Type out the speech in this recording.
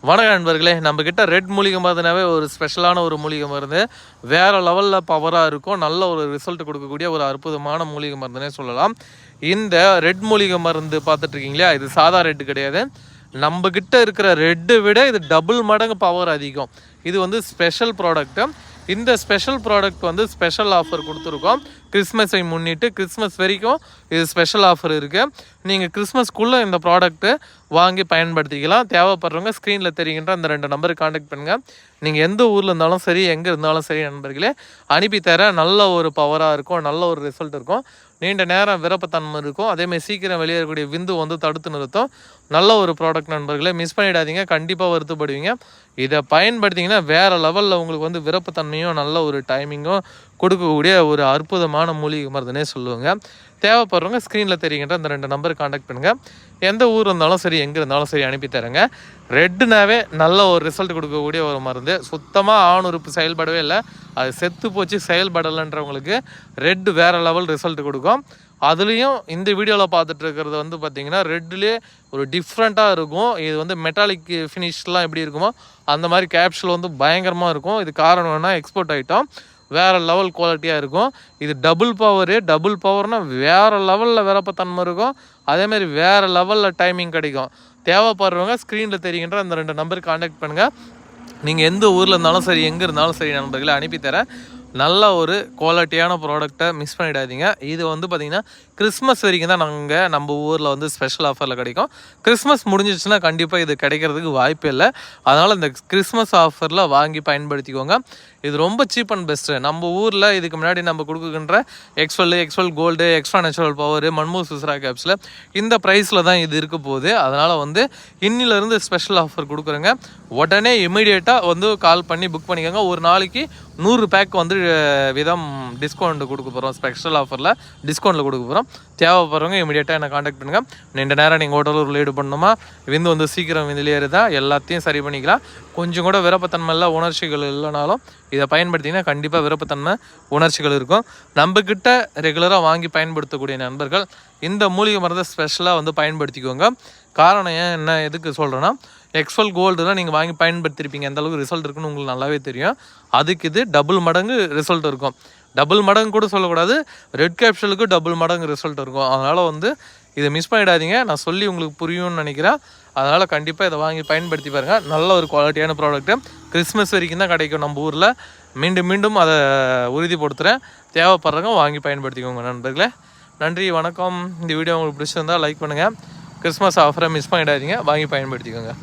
வணக்கம் நண்பர்களே, நம்மக்கிட்ட ரெட் மூலிகை மருந்துனாவே ஒரு ஸ்பெஷலான ஒரு மூலிகை மருந்து. வேறு லெவலில் பவராக இருக்கும். நல்ல ஒரு ரிசல்ட் கொடுக்கக்கூடிய ஒரு அற்புதமான மூலிகை மருந்துனே சொல்லலாம். இந்த ரெட் மூலிகை மருந்து பார்த்துட்ருக்கீங்களா, இது சாதா ரெட்டு கிடையாது. நம்மக்கிட்ட இருக்கிற ரெட்டை விட இது டபுள் மடங்கு பவர் அதிகம். இது வந்து ஸ்பெஷல் ப்ராடக்ட்டு. இந்த ஸ்பெஷல் ப்ராடக்ட் வந்து ஸ்பெஷல் ஆஃபர் கொடுத்துருக்கோம். கிறிஸ்மஸை முன்னிட்டு கிறிஸ்மஸ் வரைக்கும் இது ஸ்பெஷல் ஆஃபர் இருக்குது. நீங்கள் கிறிஸ்மஸ்க்குள்ளே இந்த ப்ராடக்ட்டு வாங்கி பயன்படுத்திக்கலாம். தேவைப்படுறவங்க ஸ்க்ரீனில் தெரிகின்ற அந்த 2 நம்பருக்கு காண்டாக்ட் பண்ணுங்கள். நீங்கள் எந்த ஊரில் இருந்தாலும் சரி, எங்கே இருந்தாலும் சரி நண்பர்களே, அனுப்பித்தர நல்ல ஒரு பவராக இருக்கும், நல்ல ஒரு ரிசல்ட் இருக்கும். நீண்ட நேரம் விருப்பத்தன்மை இருக்கும். அதேமாதிரி சீக்கிரம் வெளியேறக்கூடிய விந்து வந்து தடுத்து நிறுத்தும். நல்ல ஒரு ப்ராடக்ட் நண்பர்களே, மிஸ் பண்ணிடாதீங்க. கண்டிப்பாக வருத்தப்படுவீங்க. இதை பயன்படுத்திங்கன்னா வேறு லெவலில் உங்களுக்கு வந்து விருப்பத்தன்மையும் நல்ல ஒரு டைமிங்கும் கொடுக்கக்கூடிய ஒரு அற்புதமான மூலிகை மருந்துனே சொல்லுவாங்க. தேவைப்படுறவங்க ஸ்க்ரீனில் தெரிகின்ற அந்த 2 நம்பருக்கு காண்டாக்ட் பண்ணுங்கள். எந்த ஊர் இருந்தாலும் சரி, எங்கே இருந்தாலும் சரி அனுப்பித்தரேங்க. ரெட்டுனாவே நல்ல ஒரு ரிசல்ட் கொடுக்கக்கூடிய ஒரு மருந்து. சுத்தமாக ஆணுறுப்பு செயல்படவே இல்லை, அது செத்து போச்சு செயல்படலைன்றவங்களுக்கு ரெட்டு வேறு லெவல் ரிசல்ட் கொடுக்கும். அதுலேயும் இந்த வீடியோவில் பார்த்துட்டு இருக்கிறது வந்து பார்த்திங்கன்னா ரெட்லேயே ஒரு டிஃப்ரெண்ட்டாக இருக்கும். இது வந்து மெட்டாலிக் ஃபினிஷ்லாம் எப்படி இருக்குமோ அந்த மாதிரி கேப்சூல் வந்து பயங்கரமாக இருக்கும். இது காரணம் என்ன, எக்ஸ்போர்ட் ஐட்டம், வேறு லெவல் குவாலிட்டியாக இருக்கும். இது டபுள் பவர்னால் வேறு லெவலில் விருப்பத்தன்மை இருக்கும். அதேமாதிரி வேறு லெவலில் டைமிங் கிடைக்கும். தேவைப்படுறவங்க ஸ்க்ரீனில் தெரிகின்ற அந்த 2 நம்பருக்கு காண்டாக்ட் பண்ணுங்கள். நீங்கள் எந்த ஊரில் இருந்தாலும் சரி, எங்கே இருந்தாலும் சரி நண்பர்களை அனுப்பித்தரேன். நல்ல ஒரு குவாலிட்டியான ப்ராடக்டை மிஸ் பண்ணிடாதீங்க. இது வந்து பார்த்திங்கன்னா கிறிஸ்மஸ் வரைக்கும் தான் நம்ம ஊரில் வந்து ஸ்பெஷல் ஆஃபரில் கிடைக்கும். கிறிஸ்மஸ் முடிஞ்சிச்சுன்னா கண்டிப்பாக இது கிடைக்கிறதுக்கு வாய்ப்பே இல்லை. அதனால் இந்த கிறிஸ்மஸ் ஆஃபரில் வாங்கி பயன்படுத்திக்கோங்க. இது ரொம்ப சீப் அண்ட் பெஸ்ட்டு. நம்ம ஊரில் இதுக்கு முன்னாடி நம்ம கொடுக்குகின்ற எக்ஸ்வெல் கோல்டு, எக்ஸ்ட்ரா நேச்சுரல் பவர், மன்மூ சுஸ்ரா கேப்ஸில் இந்த ப்ரைஸில் தான் இது இருக்க போகுது. அதனால் வந்து இன்னிலேருந்து ஸ்பெஷல் ஆஃபர் கொடுக்குறேங்க. உடனே இமீடியட்டாக வந்து கால் பண்ணி புக் பண்ணிக்கோங்க. ஒரு நாளைக்கு 100 பேக் வந்து டிஸ்கவுண்ட் கொடுக்க போகிறோம். ஸ்பெஷல் ஆஃபரில் டிஸ்கவுண்ட்டில் கொடுக்க போகிறோம். தேவைப்படுறவங்க இமீடியட்டாக என்னை காண்டாக்ட் பண்ணுங்கள். நீண்ட நேரம் நீங்கள் ஹோட்டலில் லீடு பண்ணணுமா, விந்து வந்து சீக்கிரம் விந்துலேருதா, எல்லாத்தையும் சரி பண்ணிக்கலாம். கொஞ்சம் கூட விருப்பத்தன்மை இல்லை, உணர்ச்சிகள் இல்லைனாலும் இதை பயன்படுத்திங்கன்னா கண்டிப்பாக விருப்பத்தன்மை, உணர்ச்சிகள் இருக்கும். நம்மக்கிட்ட ரெகுலராக வாங்கி பயன்படுத்தக்கூடிய நண்பர்கள் இந்த மூலிகை மருந்தை ஸ்பெஷலாக வந்து பயன்படுத்திக்கோங்க. காரணம் என்ன எதுக்கு சொல்கிறேன்னா, எக்ஸ்வெல் கோல்டுலாம் நீங்கள் வாங்கி பயன்படுத்திருப்பீங்க, எந்த அளவுக்கு ரிசல்ட் இருக்குன்னு உங்களுக்கு நல்லாவே தெரியும். அதுக்கு இது டபுள் மடங்கு ரிசல்ட் இருக்கும். டபுள் மடங்கு கூட சொல்லக்கூடாது, ரெட் கேப்சூலுக்கு டபுள் மடங்கு ரிசல்ட் இருக்கும். அதனால் வந்து இதை மிஸ் பண்ணிடாதீங்க. நான் சொல்லி உங்களுக்கு புரியும்னு நினைக்கிறேன். அதனால் கண்டிப்பாக இதை வாங்கி பயன்படுத்தி பாருங்கள். நல்ல ஒரு குவாலிட்டியான ப்ராடக்ட்டு. கிறிஸ்மஸ் வரைக்கும் தான் கிடைக்கும் நம்ம ஊரில். மீண்டும் அதை உறுதிப்படுத்துகிறேன். தேவைப்படுறவங்க வாங்கி பயன்படுத்திக்கோங்க நண்பர்களே. நன்றி, வணக்கம். இந்த வீடியோ உங்களுக்கு பிடிச்சிருந்தால் லைக் பண்ணுங்கள். கிறிஸ்மஸ் ஆஃபரை மிஸ் பண்ணிடாதீங்க, வாங்கி பயன்படுத்திக்கோங்க.